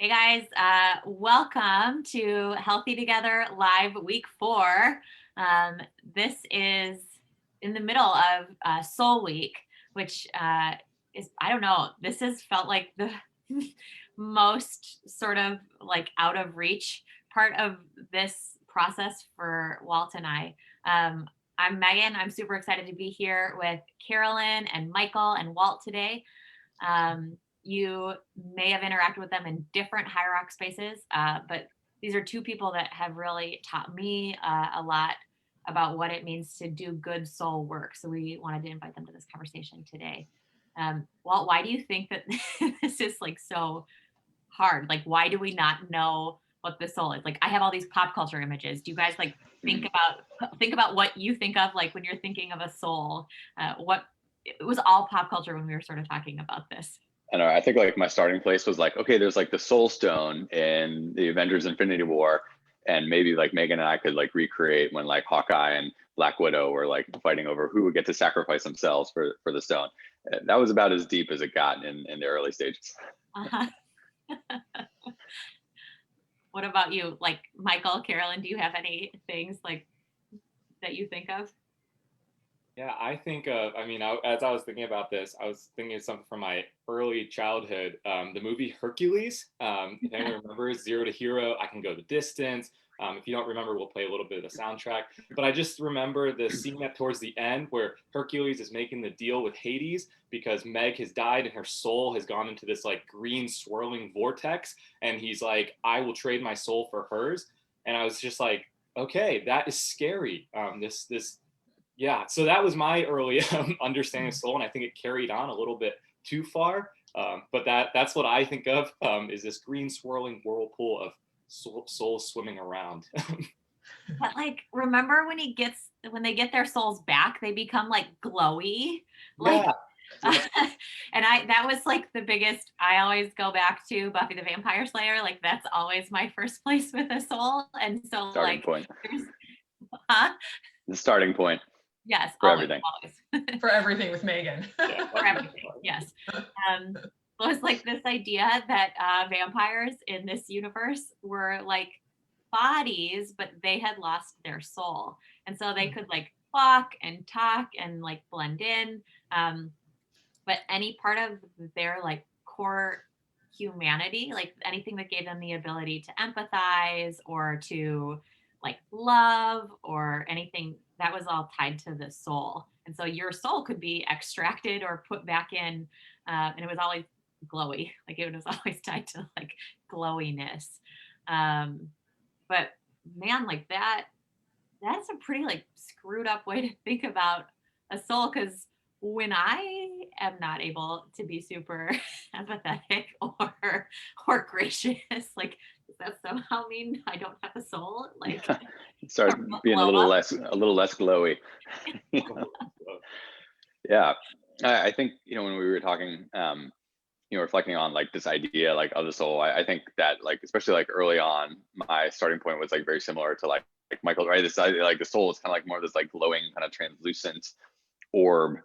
Hey guys, welcome to Healthy Together Live Week 4. This is in the middle of Soul Week, which is, I don't know, this has felt like the most sort of like out of reach part of this process for Walt and I. I'm Megan. I'm super excited to be here with Carolyn and Michael and Walt today. You may have interacted with them in different High Rock spaces, but these are two people that have really taught me a lot about what it means to do good soul work. So we wanted to invite them to this conversation today. Walt, why do you think that this is like so hard? Like, why do we not know what the soul is? Like, I have all these pop culture images. Do you guys like think about what you think of like when you're thinking of a soul? What it was all pop culture when we were sort of talking about this. I know. I think like my starting place was like, okay, there's like the Soul Stone in the Avengers Infinity War, and maybe like Meghan and I could like recreate when like Hawkeye and Black Widow were like fighting over who would get to sacrifice themselves for the stone. That was about as deep as it got in the early stages. Uh-huh. What about you? Like Michael, Carolyn, do you have any things like that you think of? Yeah, I think of, as I was thinking about this, I was thinking of something from my early childhood. The movie Hercules. If anyone remembers Zero to Hero, I Can Go the Distance. If you don't remember, we'll play a little bit of the soundtrack. But I just remember the scene at towards the end where Hercules is making the deal with Hades because Meg has died and her soul has gone into this like green swirling vortex. And he's like, I will trade my soul for hers. And I was just like, okay, that is scary. Yeah, so that was my early understanding of soul, and I think it carried on a little bit too far. But that's what I think of is this green swirling whirlpool of soul swimming around. But like, remember when they get their souls back, they become like glowy, like, Yeah. and that was like the biggest. I always go back to Buffy the Vampire Slayer. Like that's always my first place with a soul, and so Starting like, point. there's, huh? The starting point Yes, for always, everything. always. For everything with Meghan. Yeah. For everything, yes. It was like this idea that vampires in this universe were like bodies, but they had lost their soul. And so they could like walk and talk and like blend in. But any part of their like core humanity, like anything that gave them the ability to empathize or to like love or anything, that was all tied to the soul. And so your soul could be extracted or put back in, and it was always glowy. Like it was always tied to like glowiness. But man, like that's a pretty like screwed up way to think about a soul, because when I am not able to be super empathetic or gracious, like does that somehow mean I don't have a soul? Like Start being a little less glowy. Yeah, I think when we were talking, reflecting on like this idea like of the soul, I think that like especially like early on, my starting point was like very similar to like Michael, right? This idea like the soul is kind of like more of this like glowing kind of translucent orb,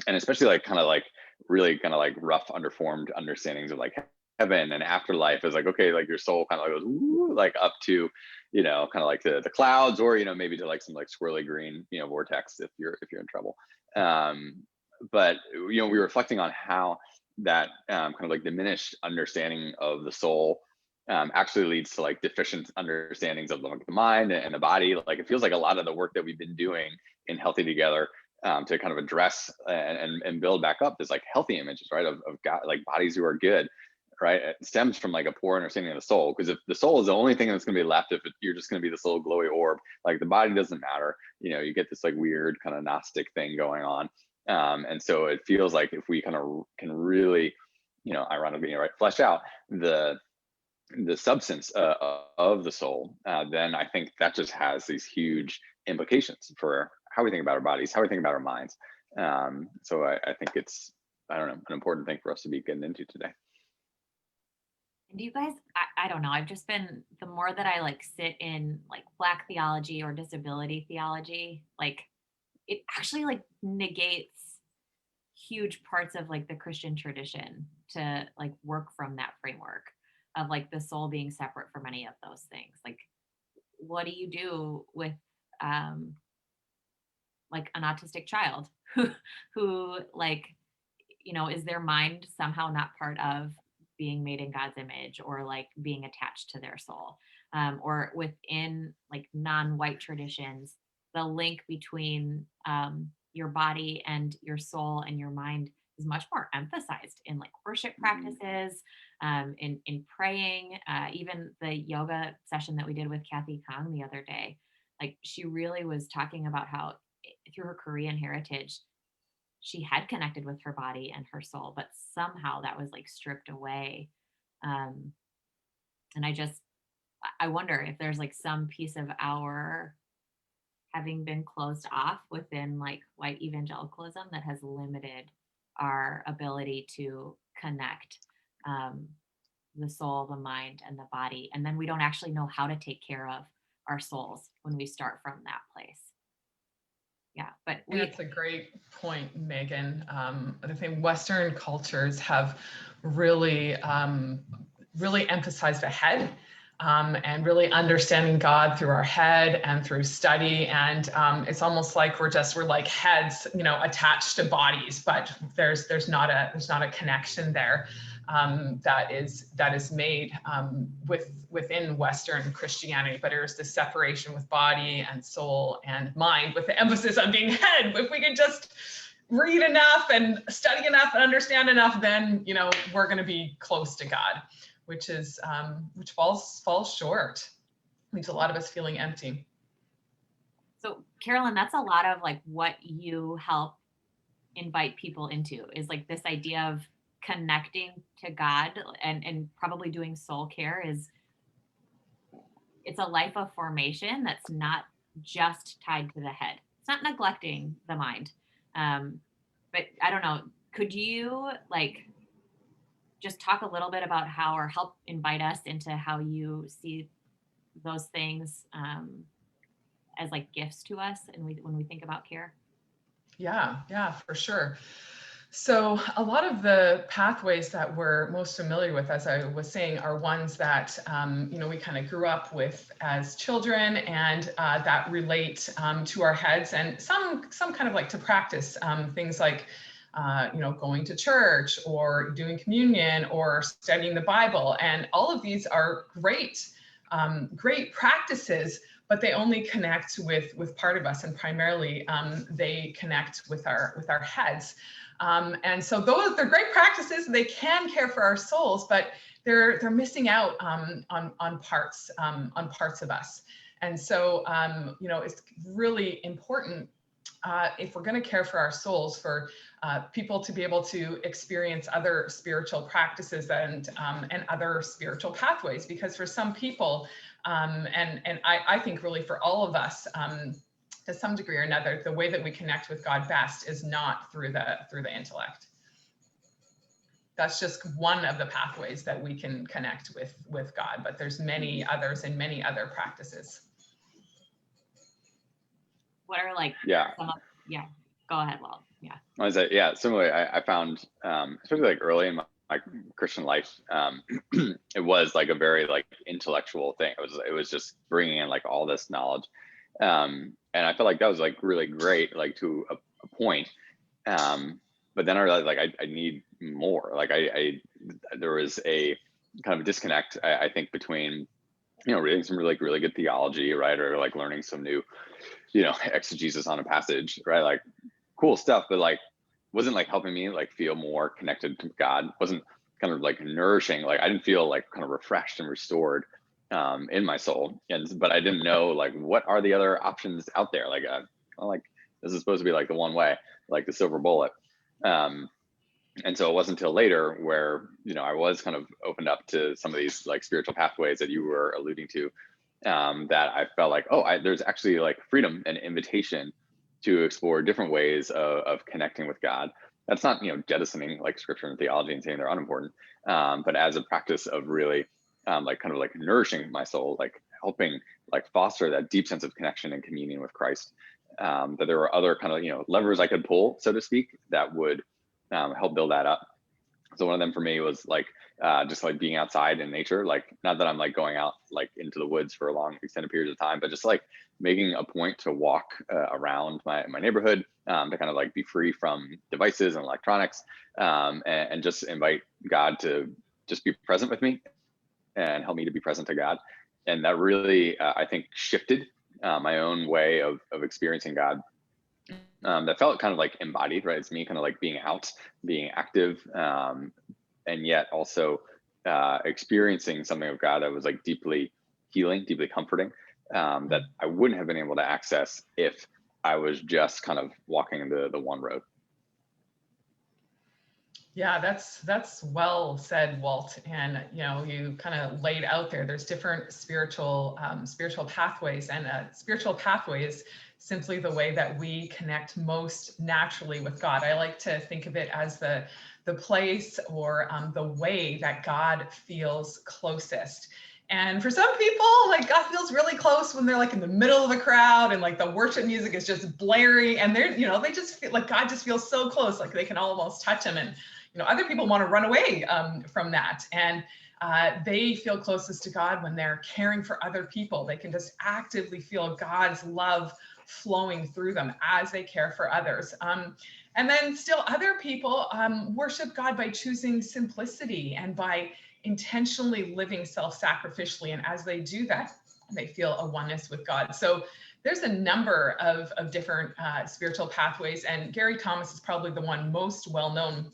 and especially like kind of like really kind of like rough underformed understandings of like heaven and afterlife is like, okay, like your soul kind of like goes woo, like up to kind of like the clouds, or maybe to like some like swirly green vortex if you're in trouble. But we were reflecting on how that kind of like diminished understanding of the soul actually leads to like deficient understandings of like the mind and the body. Like it feels like a lot of the work that we've been doing in Healthy Together to kind of address and build back up this like healthy images, right, of God, like bodies who are good, right, it stems from like a poor understanding of the soul. Because if the soul is the only thing that's going to be left, if you're just going to be this little glowy orb, like the body doesn't matter, you get this like weird kind of Gnostic thing going on. And so it feels like if we kind of can really, ironically, right, flesh out the substance of the soul, then I think that just has these huge implications for how we think about our bodies, how we think about our minds. So I think it's, I don't know, an important thing for us to be getting into today. do you guys, I don't know, I've just been, the more that I like sit in like Black theology or disability theology, like it actually like negates huge parts of like the Christian tradition to like work from that framework. of like the soul being separate from any of those things. Like, what do you do with like an autistic child who like, is their mind somehow not part of being made in God's image, or like being attached to their soul? Or within like non-white traditions, the link between your body and your soul and your mind is much more emphasized in like worship practices, in praying. Even the yoga session that we did with Kathy Kong the other day, like she really was talking about how through her Korean heritage, she had connected with her body and her soul, but somehow that was like stripped away. And I wonder if there's like some piece of our having been closed off within like white evangelicalism that has limited our ability to connect the soul, the mind, and the body. And then we don't actually know how to take care of our souls when we start from that place. Yeah, but that's a great point, Megan. I think Western cultures have really, really emphasized the head, and really understanding God through our head and through study. And it's almost like we're like heads, attached to bodies, but there's not a connection there that is made within Western Christianity. But there's this separation with body and soul and mind, with the emphasis on being head. If we can just read enough and study enough and understand enough, then we're going to be close to God, which falls short, leaves a lot of us feeling empty. So Carolyn, that's a lot of like what you help invite people into, is like this idea of connecting to God, and probably doing soul care. It's a life of formation that's not just tied to the head. It's not neglecting the mind. But I don't know, could you like just talk a little bit about how, or help invite us into how you see those things as like gifts to us, and when we think about care? Yeah, for sure. So a lot of the pathways that we're most familiar with, as I was saying, are ones that we kind of grew up with as children, and that relate to our heads, and some kind of like to practice, things like going to church or doing communion or studying the Bible. And all of these are great practices, but they only connect with part of us, and primarily they connect with our heads. And so they're great practices. They can care for our souls, but they're missing out on parts of us. And so it's really important, if we're going to care for our souls, for people to be able to experience other spiritual practices and other spiritual pathways. Because for some people, and I think really for all of us, to some degree or another, the way that we connect with God best is not through the intellect. That's just one of the pathways that we can connect with God, but there's many others and many other practices. What are like Yeah. Go ahead, Walt. Yeah. I was like, yeah, similarly, I found, especially like early in my Christian life, it was like a very like intellectual thing. It was just bringing in like all this knowledge. And I felt like that was like really great, like to a point. But then I realized like I need more. Like there was a kind of disconnect, I think, between, reading some really good theology, right? Or like learning some new, exegesis on a passage, right? Like cool stuff, but like wasn't like helping me like feel more connected to God. Wasn't kind of like nourishing. Like I didn't feel like kind of refreshed and restored in my soul. But I didn't know like what are the other options out there. Like like this is supposed to be like the one way, like the silver bullet. And so it wasn't until later where I was kind of opened up to some of these like spiritual pathways that you were alluding to, that I felt like, there's actually like freedom and invitation to explore different ways of connecting with God. That's not jettisoning like scripture and theology and saying they're unimportant, but as a practice of really like kind of like nourishing my soul, like helping like foster that deep sense of connection and communion with Christ. That there were other kind of levers I could pull, so to speak, that would help build that up. So one of them for me was like just like being outside in nature, like not that I'm like going out like into the woods for a long extended period of time, but just like making a point to walk around my neighborhood, to kind of like be free from devices and electronics, and just invite God to just be present with me and help me to be present to God. And that really, I think, shifted my own way of experiencing God. That felt kind of like embodied, right? It's me kind of like being out, being active, and yet also experiencing something of God that was like deeply healing, deeply comforting, that I wouldn't have been able to access if I was just kind of walking the one road. Yeah, that's well said, Walt. And you kind of laid out there. There's different spiritual pathways, and a spiritual pathway is simply the way that we connect most naturally with God. I like to think of it as the place or the way that God feels closest. And for some people, like God feels really close when they're like in the middle of a crowd and like the worship music is just blaring, and they're they just feel like God just feels so close, like they can almost touch him. And other people want to run away from that. And they feel closest to God when they're caring for other people. They can just actively feel God's love flowing through them as they care for others. And then still other people worship God by choosing simplicity and by intentionally living self-sacrificially. And as they do that, they feel a oneness with God. So there's a number of different spiritual pathways, and Gary Thomas is probably the one most well-known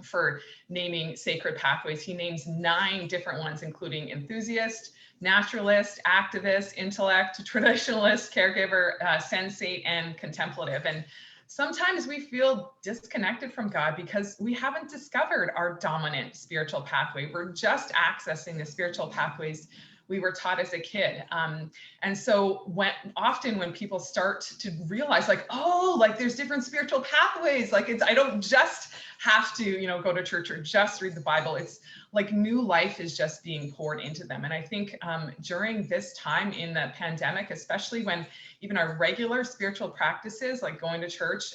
for naming sacred pathways. He names 9 different ones, including enthusiast, naturalist, activist, intellect, traditionalist, caregiver, sensate, and contemplative. And sometimes we feel disconnected from God because we haven't discovered our dominant spiritual pathway. We're just accessing the spiritual pathways we were taught as a kid. And so often when people start to realize like, oh, like there's different spiritual pathways, like I don't just have to, go to church or just read the Bible. It's like new life is just being poured into them. And I think during this time in the pandemic, especially when even our regular spiritual practices, like going to church,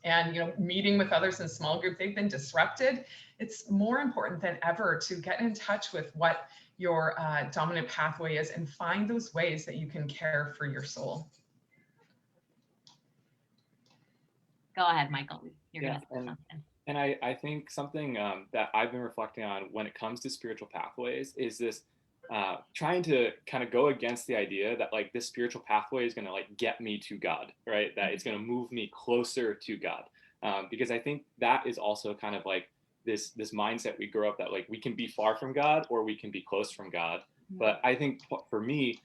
and meeting with others in small group, they've been disrupted. It's more important than ever to get in touch with what your dominant pathway is and find those ways that you can care for your soul. Go ahead, Michael. You're Yeah, gonna say something. And I think something that I've been reflecting on when it comes to spiritual pathways is this trying to kind of go against the idea that like this spiritual pathway is going to like get me to God, right? That it's going to move me closer to God. Because I think that is also kind of like this mindset we grow up that like we can be far from God or we can be close from God. But I think for me,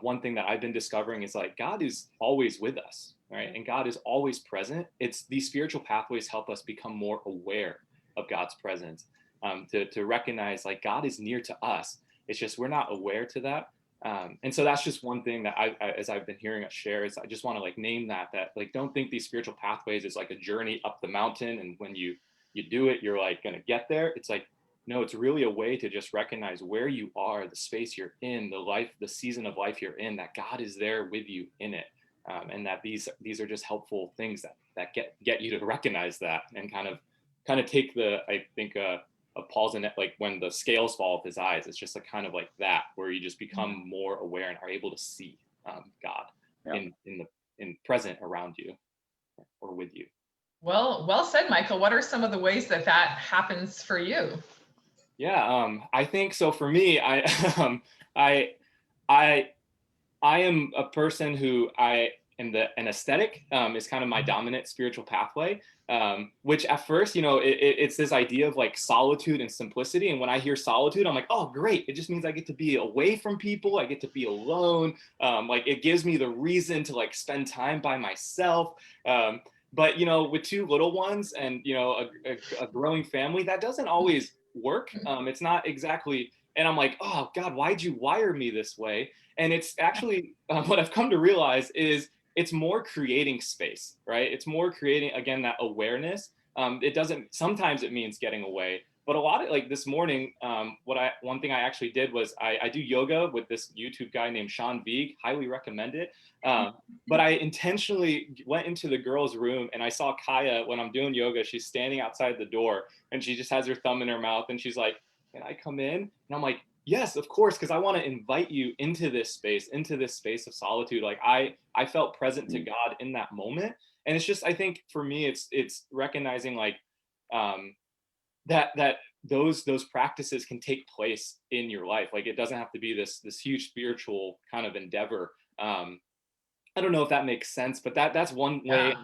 one thing that I've been discovering is like God is always with us, right? And God is always present. It's these spiritual pathways help us become more aware of God's presence, to recognize like God is near to us. It's just we're not aware to that. And so that's just one thing that as I've been hearing us share, is I just want to like name that like don't think these spiritual pathways is like a journey up the mountain, and when you do it, you're like going to get there. It's like, no, it's really a way to just recognize where you are, the space you're in, the season of life you're in, that God is there with you in it. And that these are just helpful things that get you to recognize that and kind of take I think of Paul's in it, like when the scales fall off his eyes, it's just like kind of like that, where you just become more aware and are able to see God in present around you or with you. Well said, Michael. What are some of the ways that happens for you? Yeah, I think so. For me, I am a person who an aesthetic is kind of my dominant spiritual pathway, which at first, it's this idea of like solitude and simplicity. And when I hear solitude, I'm like, oh, great. It just means I get to be away from people. I get to be alone. Like it gives me the reason to like spend time by myself. But, with 2 little ones and, a growing family, that doesn't always work. It's not exactly. And I'm like, oh, God, why'd you wire me this way? And it's actually what I've come to realize is it's more creating space, right? It's more creating, again, that awareness. Sometimes it means getting away, But a lot of like this morning, one thing I actually did was I do yoga with this YouTube guy named Sean Veig, highly recommend it. But I intentionally went into the girls' room and I saw Kaya when I'm doing yoga. She's standing outside the door and she just has her thumb in her mouth and she's like, "Can I come in?" And I'm like, "Yes, of course," because I want to invite you into this space of solitude. Like I felt present to God in that moment, and it's just, I think for me, it's recognizing like that those practices can take place in your life. Like it doesn't have to be this huge spiritual kind of endeavor. I don't know if that makes sense, but that's one way.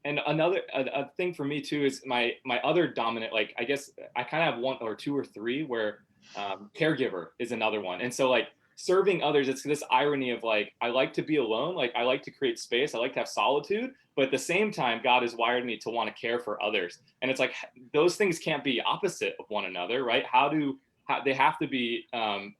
And another a thing for me too is my other dominant, like I guess I kind of have one or two or three where caregiver is another one. And so like serving others, it's this irony of like I like to be alone, like I like to create space, I like to have solitude, but at the same time God has wired me to want to care for others. And it's like those things can't be opposite of one another, right? They have to be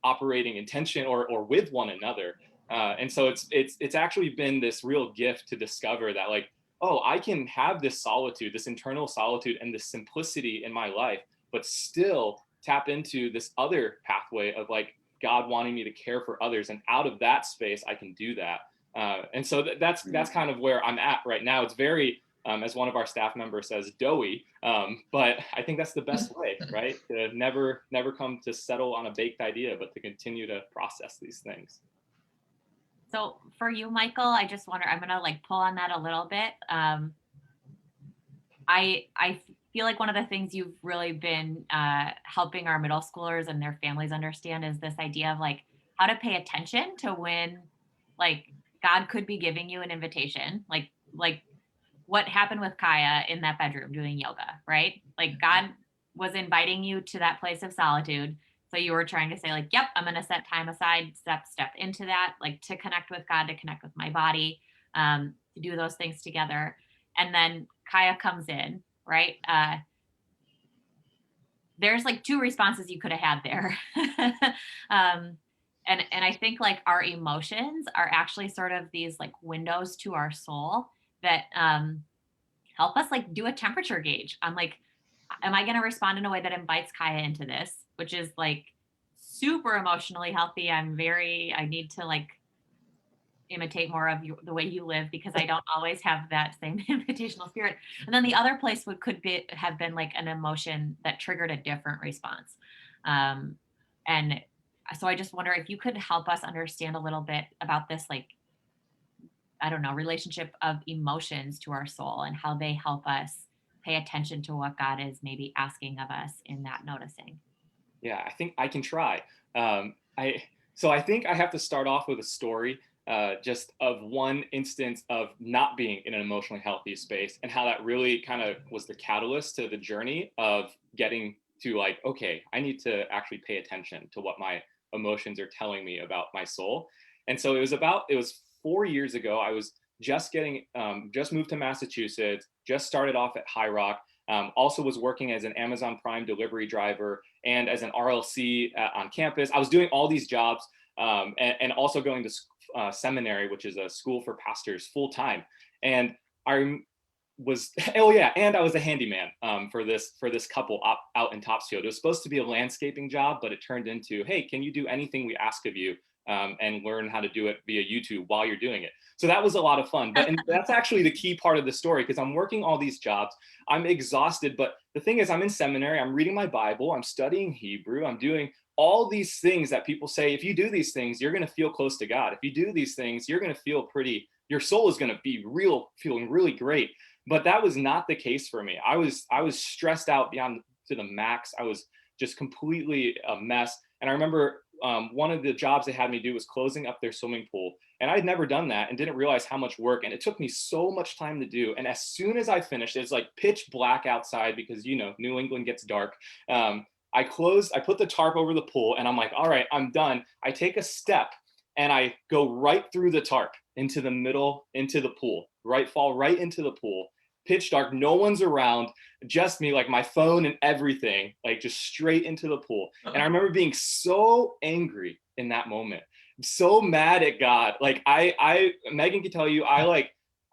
operating in tension or with one another. And so it's actually been this real gift to discover that like, oh, I can have this solitude, this internal solitude and this simplicity in my life, but still tap into this other pathway of like God wanting me to care for others. And out of that space, I can do that. And so that's kind of where I'm at right now. It's very, as one of our staff members says, doughy, but I think that's the best way, right? To never come to settle on a baked idea, but to continue to process these things. So for you, Michael, I just wonder, I'm gonna like pull on that a little bit. I feel like one of the things you've really been helping our middle schoolers and their families understand is this idea of like how to pay attention to when like God could be giving you an invitation, like what happened with Kaya in that bedroom doing yoga, right? Like God was inviting you to that place of solitude. So you were trying to say like, yep, I'm going to set time aside, step into that, like to connect with God, to connect with my body, to do those things together. And then Kaya comes in, right? There's like two responses you could have had there. And I think like our emotions are actually sort of these like windows to our soul that help us like do a temperature gauge on like, am I going to respond in a way that invites Kaya into this, which is like super emotionally healthy. I need to like imitate more of the way you live because I don't always have that same invitational spirit. And then the other place have been like an emotion that triggered a different response. And so I just wonder if you could help us understand a little bit about this, like, I don't know, relationship of emotions to our soul and how they help us pay attention to what God is maybe asking of us in that noticing. Yeah, I think I can try. I think I have to start off with a story just of one instance of not being in an emotionally healthy space and how that really kind of was the catalyst to the journey of getting to like, okay, I need to actually pay attention to what my emotions are telling me about my soul. And so it was 4 years ago. I was just moved to Massachusetts, just started off at High Rock. Also was working as an Amazon Prime delivery driver and as an RLC on campus. I was doing all these jobs and also going to seminary, which is a school for pastors, full time. And I was, oh yeah, and I was a handyman for this couple out in Topsfield. It was supposed to be a landscaping job, but it turned into, hey, can you do anything we ask of you? And learn how to do it via YouTube while you're doing it. So that was a lot of fun. But and that's actually the key part of the story, because I'm working all these jobs. I'm exhausted. But the thing is, I'm in seminary. I'm reading my Bible. I'm studying Hebrew. I'm doing all these things that people say, if you do these things, you're going to feel close to God. If you do these things, you're going to feel your soul is going to be feeling really great. But that was not the case for me. I was stressed out beyond to the max. I was just completely a mess. And I remember one of the jobs they had me do was closing up their swimming pool. And I'd never done that and didn't realize how much work. And it took me so much time to do. And as soon as I finished, it's like pitch black outside because, you know, New England gets dark. I put the tarp over the pool and I'm like, all right, I'm done. I take a step and I go right through the tarp into the pool, fall right into the pool. Pitch dark, no one's around, just me, like my phone and everything, like just straight into the pool. And I remember being so angry in that moment, so mad at God. Like Meghan can tell you, I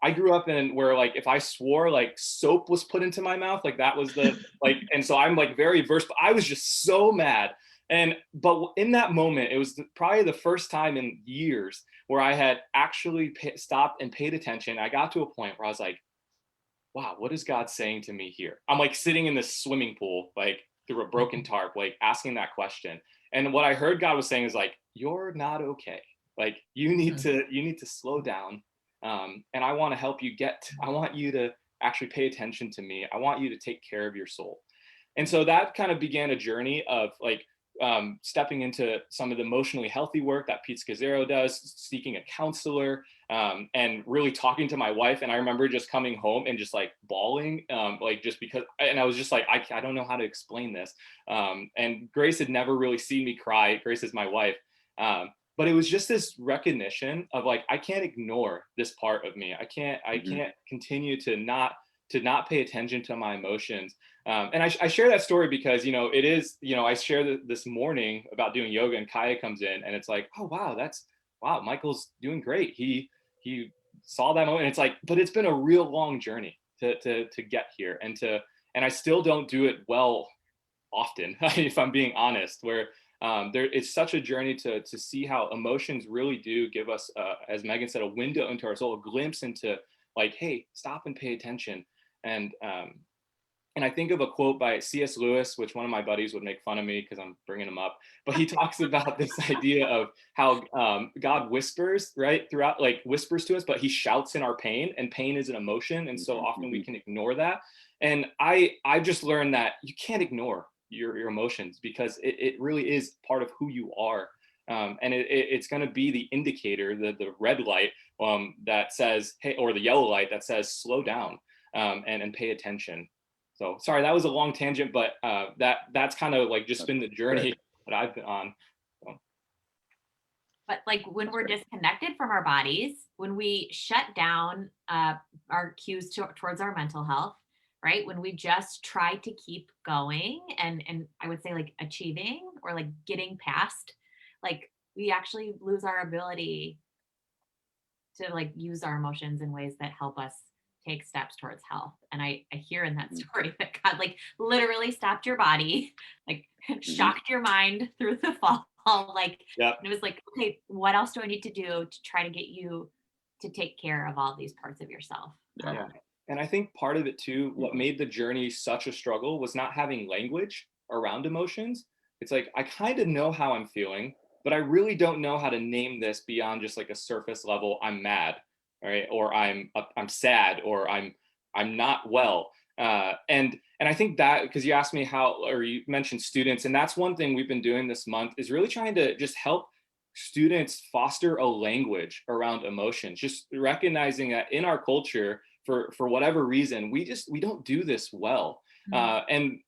I grew up in where like if I swore, like soap was put into my mouth, like that was the like, and so I'm like very versed, but I was just so mad. But in that moment, it was probably the first time in years where I had actually stopped and paid attention. I got to a point where I was like, wow, what is God saying to me here? I'm like sitting in this swimming pool, like through a broken tarp, like asking that question. And what I heard God was saying is like, you're not okay. Like you need to slow down. And I want to help you I want you to actually pay attention to me. I want you to take care of your soul. And so that kind of began a journey of like stepping into some of the emotionally healthy work that Pete Scazzero does, seeking a counselor, and really talking to my wife. And I remember just coming home and just like bawling, like just because, and I was just like, I don't know how to explain this. And Grace had never really seen me cry. Grace is my wife. But it was just this recognition of like, I can't ignore this part of me. I can't continue to not pay attention to my emotions. And I share that story because, it is, I share this morning about doing yoga and Kaya comes in and it's like, oh, wow, Michael's doing great. He saw that moment. And it's like, but it's been a real long journey to get here and I still don't do it well often, if I'm being honest, where it's such a journey to see how emotions really do give us, as Meghan said, a window into our soul, a glimpse into like, hey, stop and pay attention. And I think of a quote by C.S. Lewis, which one of my buddies would make fun of me because I'm bringing him up, but he talks about this idea of how God whispers, right, throughout, like whispers to us, but he shouts in our pain, and pain is an emotion. And so often we can ignore that. And I just learned that you can't ignore your emotions because it really is part of who you are. And it's going to be the indicator, the red light that says, hey, or the yellow light that says, slow down and pay attention. So sorry, that was a long tangent, but that's kind of like just been the journey that I've been on. So. But like when we're disconnected from our bodies, when we shut down our cues towards our mental health, right? When we just try to keep going and I would say like achieving or like getting past, like we actually lose our ability to like use our emotions in ways that help us take steps towards health. And I hear in that story that God like literally stopped your body, like shocked your mind through the fall. Like, yep. And it was like, okay, what else do I need to do to try to get you to take care of all these parts of yourself? Yeah. And I think part of it too, what made the journey such a struggle was not having language around emotions. It's like, I kind of know how I'm feeling, but I really don't know how to name this beyond just like a surface level, I'm mad, right? Or I'm sad, or I'm not well. And I think that, because you asked me or you mentioned students, and that's one thing we've been doing this month is really trying to just help students foster a language around emotions, just recognizing that in our culture, for whatever reason, we don't do this well. And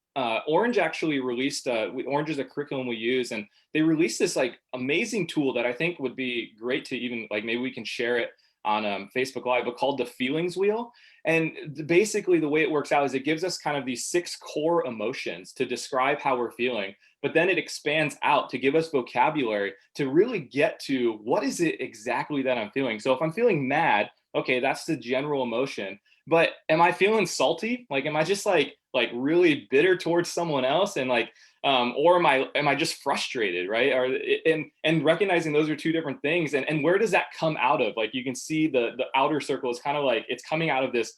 Orange actually released, Orange is a curriculum we use, and they released this like amazing tool that I think would be great to even like, maybe we can share it on Facebook Live, but called the Feelings Wheel. And basically the way it works out is it gives us kind of these 6 core emotions to describe how we're feeling, but then it expands out to give us vocabulary to really get to what is it exactly that I'm feeling. So if I'm feeling mad, okay, that's the general emotion. But am I feeling salty? Like, am I just like really bitter towards someone else? And like, or am I just frustrated, right? And recognizing those are 2 different things. And where does that come out of? Like, you can see the outer circle is kind of like, it's coming out of this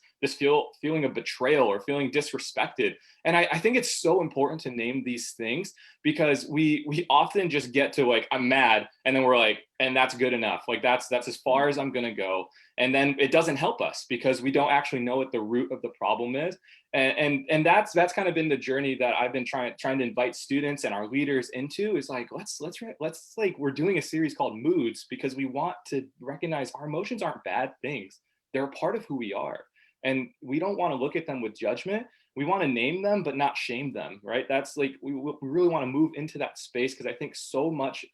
feeling of betrayal or feeling disrespected. And I think it's so important to name these things, because we often just get to like, I'm mad, and then we're like, and that's good enough. Like that's as far as I'm gonna go. And then it doesn't help us because we don't actually know what the root of the problem is. And that's kind of been the journey that I've been trying to invite students and our leaders into, is like, let's like, we're doing a series called Moods, because we want to recognize our emotions aren't bad things. They're a part of who we are. And we don't want to look at them with judgment. We want to name them, but not shame them, right? That's like, we really want to move into that space, because I think so much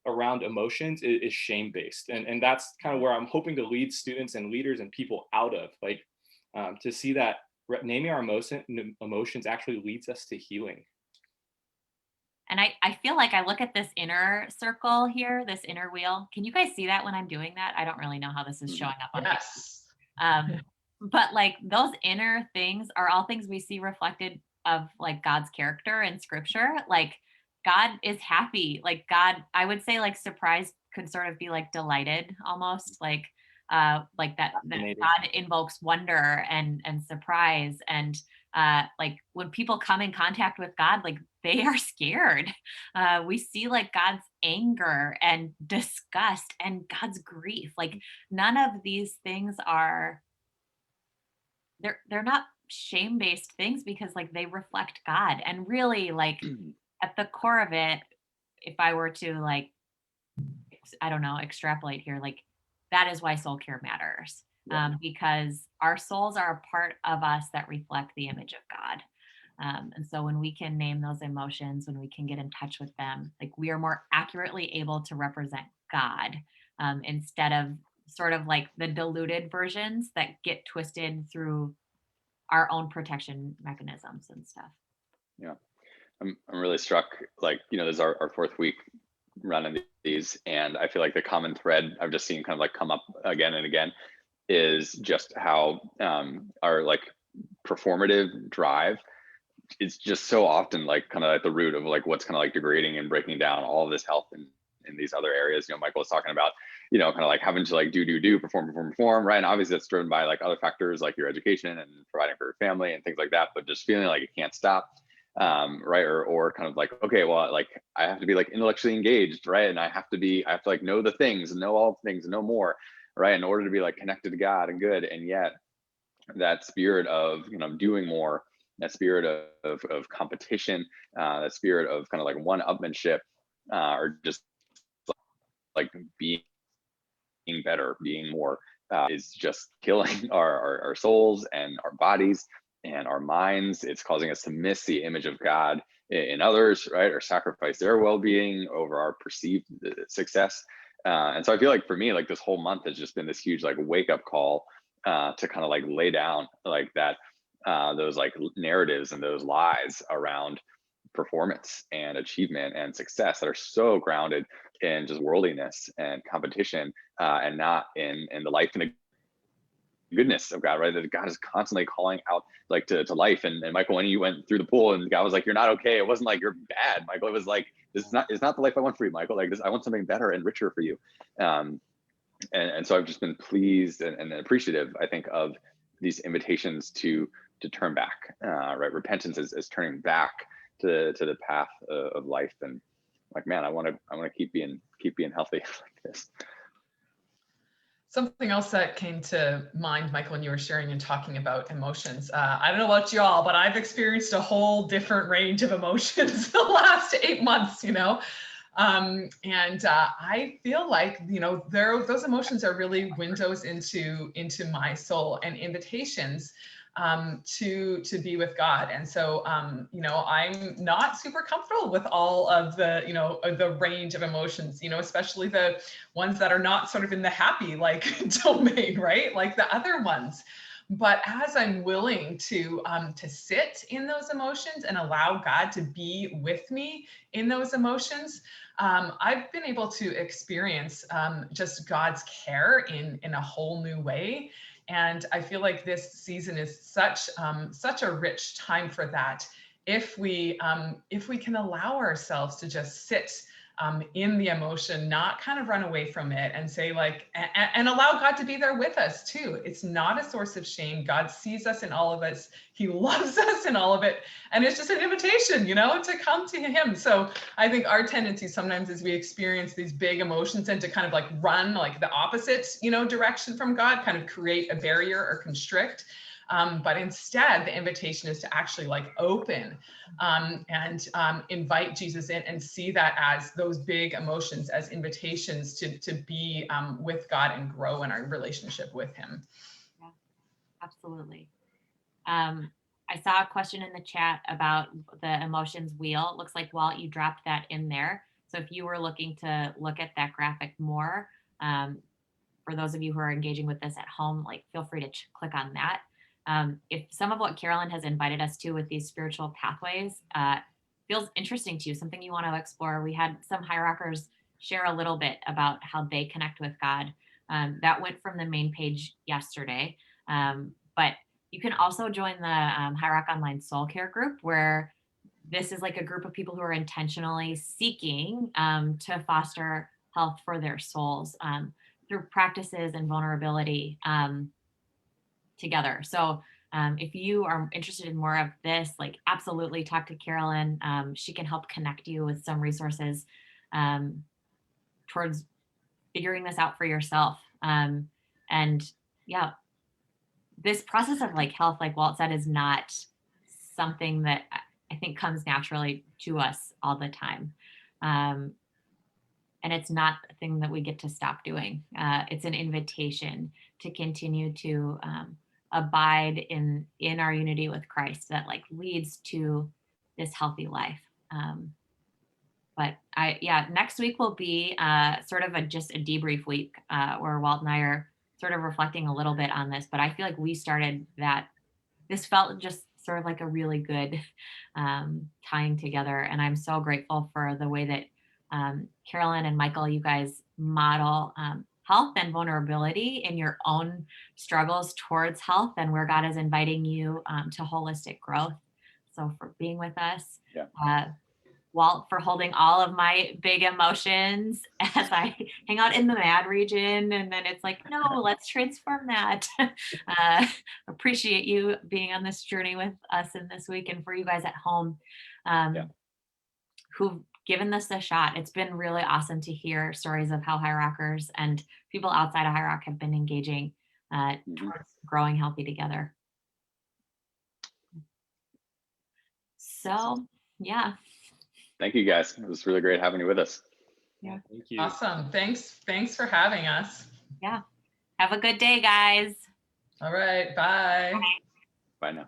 around emotions is shame-based. And that's kind of where I'm hoping to lead students and leaders and people out of, like, to see that naming our emotions actually leads us to healing. And I feel like I look at this inner circle here, this inner wheel. Can you guys see that when I'm doing that? I don't really know how this is showing up on Yes. But like those inner things are all things we see reflected of like God's character in scripture. Like God is happy. Like God, I would say like surprised could sort of be like delighted almost like that Fascinating. God invokes wonder and surprise. And like when people come in contact with God, like they are scared. We see like God's anger and disgust and God's grief. Like none of these things are they're not shame-based things because like they reflect God. And really like at the core of it, if I were to like I don't know, extrapolate here, like that is why soul care matters. Because our souls are a part of us that reflect the image of God. And so when we can name those emotions, when we can get in touch with them, like we are more accurately able to represent God instead of sort of like the diluted versions that get twisted through our own protection mechanisms and stuff. Yeah. I'm really struck, like, this is our fourth week running these, and I feel like the common thread I've just seen kind of like come up again and again is just how our like performative drive is just so often like kind of at the root of like what's kind of like degrading and breaking down all of this health in these other areas. Michael was talking about, kind of like having to like do, perform, right? And obviously that's driven by like other factors like your education and providing for your family and things like that, but just feeling like it can't stop, right? Or kind of like, okay, well, like I have to be like intellectually engaged, right? And I have to like know the things and know all things and know more, right? In order to be like connected to God and good. And yet that spirit of, doing more, that spirit of competition, that spirit of kind of like one-upmanship, or just like being better, being more, is just killing our souls and our bodies and our minds. It's causing us to miss the image of God in others, right? Or sacrifice their well-being over our perceived success. And so I feel like for me, like this whole month has just been this huge like wake-up call to kind of like lay down like that, those like narratives and those lies around performance and achievement and success that are so grounded in just worldliness and competition, and not in the life and the goodness of God, right? That God is constantly calling out like to life. And Michael, when you went through the pool and God was like, "You're not okay," it wasn't like you're bad, Michael. It was like, it's not the life I want for you, Michael. Like this, I want something better and richer for you. And so I've just been pleased and appreciative, I think, of these invitations to turn back, right? Repentance is turning back to the path of life. And like, man, I want to keep being healthy like this. Something else that came to mind, Michael, when you were sharing and talking about emotions. I don't know about y'all, but I've experienced a whole different range of emotions the last 8 months, I feel like, those emotions are really windows into my soul and invitations to be with God. And so, I'm not super comfortable with all of the range of emotions, especially the ones that are not sort of in the happy like domain, right? Like the other ones. But as I'm willing to sit in those emotions and allow God to be with me in those emotions, I've been able to experience just God's care in a whole new way. And I feel like this season is such a rich time for that. If we can allow ourselves to just sit in the emotion, not kind of run away from it, and say like, and allow God to be there with us too. It's not a source of shame. God sees us in all of us. He loves us in all of it. And it's just an invitation, to come to him. So I think our tendency sometimes is we experience these big emotions and to kind of like run like the opposite, direction from God, kind of create a barrier or constrict. But instead, the invitation is to actually like open and invite Jesus in and see that as those big emotions, as invitations to be with God and grow in our relationship with him. Yeah, absolutely. I saw a question in the chat about the emotions wheel. It looks like, Walt, you dropped that in there. So if you were looking to look at that graphic more, for those of you who are engaging with this at home, like feel free to click on that. If some of what Carolyn has invited us to with these spiritual pathways feels interesting to you, something you want to explore, we had some hierarchers share a little bit about how they connect with God. That went from the main page yesterday. But you can also join the High Rock Online Soul Care group, where this is like a group of people who are intentionally seeking to foster health for their souls through practices and vulnerability together. So if you are interested in more of this, like absolutely talk to Carolyn. She can help connect you with some resources towards figuring this out for yourself. And yeah, this process of like health, like Walt said, is not something that I think comes naturally to us all the time. And it's not a thing that we get to stop doing. It's an invitation to continue to abide in our unity with Christ that like leads to this healthy life. But next week will be sort of just a debrief week where Walt and I are sort of reflecting a little bit on this. But I feel like we started that. This felt just sort of like a really good tying together. And I'm so grateful for the way that Carolyn and Michael, you guys model health and vulnerability in your own struggles towards health and where God is inviting you to holistic growth. So for being with us. Yeah. Walt, for holding all of my big emotions as I hang out in the mad region. And then it's like, no, let's transform that. Appreciate you being on this journey with us in this week, and for you guys at home who've given this a shot. It's been really awesome to hear stories of how High Rockers and people outside of High Rock have been engaging towards growing healthy together. So, yeah. Thank you guys. It was really great having you with us. Yeah. Thank you. Awesome. Thanks for having us. Yeah. Have a good day, guys. All right. Bye. Bye now.